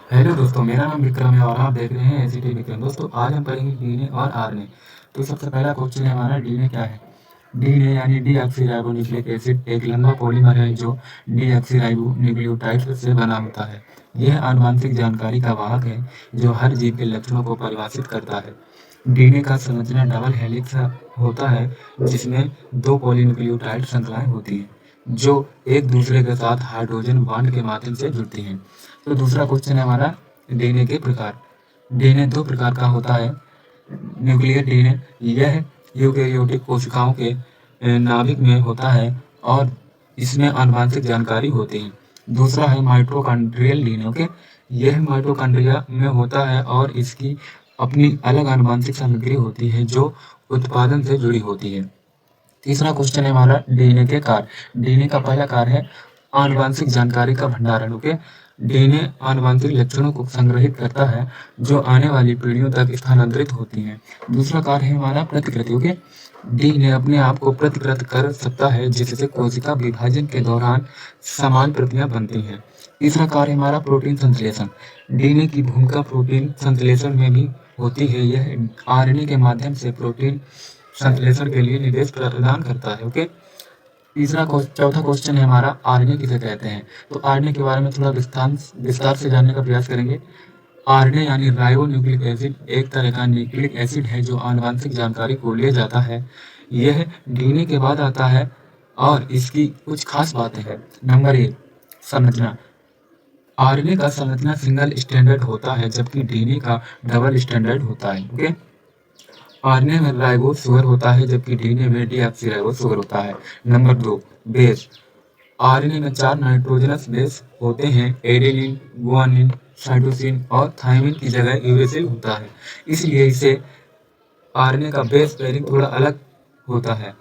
Hello दोस्तों, मेरा नाम विक्रम है और आप देख रहे हैं एसीटी विक्रम। दोस्तों, आज हम पढ़ेंगे डीएनए और आरएनए। तो सबसे पहला क्वेश्चन है हमारा, डीएनए क्या है। डीएनए यानी डीऑक्सीराइबोन्यूक्लिक एसिड एक लंबा पॉलीमर है जो डीऑक्सीराइबोन्यूक्लियोटाइड से बना होता है। यह आनुवंशिक जानकारी का वाहक है जो हर जीव के लक्षणों को परिभाषित करता है। डीएनए का संरचना डबल हेलिक्स होता है जिसमें दो पॉलीन्यूक्लियोटाइड श्रृंखलाएं होती हैं जो एक दूसरे के साथ हाइड्रोजन बॉन्ड के माध्यम से जुड़ती हैं। तो दूसरा क्वेश्चन है हमारा, डीएनए के प्रकार। डीएनए दो प्रकार का होता है। न्यूक्लियर डीएनए, यह यूकेरियोटिक कोशिकाओं के नाभिक में होता है और इसमें आनुवंशिक जानकारी होती है। दूसरा है माइटोकॉन्ड्रियल डीएनए। ओके, यह माइटोकॉन्ड्रिया में होता है और इसकी अपनी अलग आनुवंशिक सामग्री होती है जो उत्पादन से जुड़ी होती है। तीसरा क्वेश्चन है हमारा, डीएनए के कार्य। डीएनए का पहला कार्य है आनुवंशिक जानकारी का भंडारण। ओके, डीएनए आनुवंशिक लक्षणों को संग्रहित करता है जो आने वाली पीढ़ियों तक स्थानांतरित होती हैं। दूसरा कार्य है हमारा प्रतिकृति। ओके, डीएनए अपने आप को प्रतिकृत कर सकता है जिससे कोशिका विभाजन के दौरान समान प्रतियां बनती हैं। तीसरा कार्य हमारा प्रोटीन संश्लेषण। डीएनए की भूमिका प्रोटीन संश्लेषण में भी होती है। यह आरएनए के माध्यम से प्रोटीन संश्लेषण के लिए निर्देश प्रदान करता है। ओके, चौथा क्वेश्चन है हमारा, आरएनए किसे कहते हैं। तो आरएनए के बारे में थोड़ा विस्तार से जानने का प्रयास करेंगे। आरएनए यानी राइबो न्यूक्लिक एसिड एक तरह का न्यूक्लिक एसिड है जो आनुवंशिक जानकारी को ले जाता है। यह डीएनए के बाद आता है और इसकी कुछ खास बातें हैं। नंबर 1, संरचना। आरएनए का संरचना सिंगल स्टैंडर्ड होता है जबकि डीएनए का डबल स्टैंडर्ड होता है। ओके, आरएनए में राइबो शुगर होता है जबकि डीएनए में डीऑक्सीराइबो शुगर होता है। Number 2, base. आरएनए में 4 नाइट्रोजनस बेस होते हैं। एडेनिन, गुआनिन, साइटोसिन और थाइमिन की जगह यूरेसिल होता है, इसलिए इसे आरएनए का बेस पेयरिंग थोड़ा अलग होता है।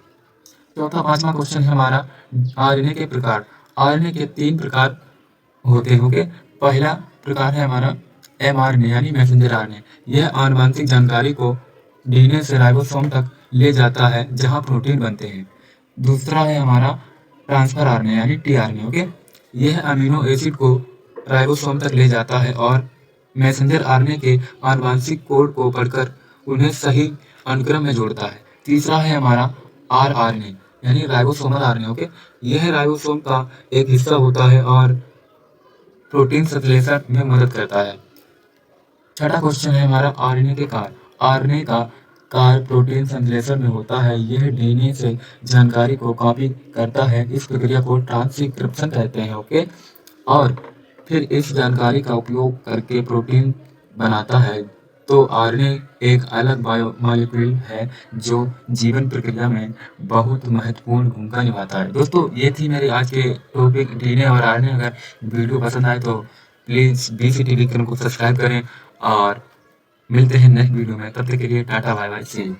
पांचवा क्वेश्चन है हमारा, आरएनए के प्रकार। आरएनए के 3 प्रकार होते होंगे। पहला प्रकार है हमारा एमआरएनए यानी मैसेंजर आरएनए। यह आनुवंशिक जानकारी को डीएनए से राइबोसोम तक ले जाता है जहां प्रोटीन बनते हैं। दूसरा है हमारा ट्रांसफर आरएनए यानी टीआरएनए। ओके, यह अमीनो एसिड को राइबोसोम तक ले जाता है और मैसेंजर आरएनए के आनुवंशिक कोड को पढ़कर उन्हें सही अनुक्रम में जोड़ता है। तीसरा है हमारा आरआरएनए यानी राइबोसोमल आरएनए। ओके, यह राइबोसोम का एक हिस्सा होता है और प्रोटीन संश्लेषण में मदद करता है। छठा क्वेश्चन है हमारा, आरएनए के कार्य। आरएनए का कार्य प्रोटीन संश्लेषण में होता है। यह डीएनए से जानकारी को कॉपी करता है। इस प्रक्रिया को ट्रांसक्रिप्शन कहते हैं। ओके, और फिर इस जानकारी का उपयोग करके प्रोटीन बनाता है। तो आरएनए एक अलग बायोमॉलिक्यूल है जो जीवन प्रक्रिया में बहुत महत्वपूर्ण भूमिका निभाता है। दोस्तों, ये थी मेरी आज के टॉपिक डीएनए और आरएनए। अगर वीडियो पसंद आए तो प्लीज़ बीसीटी विक्रम को सब्सक्राइब करें और मिलते हैं नेक्स्ट वीडियो में। तब तक के लिए tata, bye bye, see you.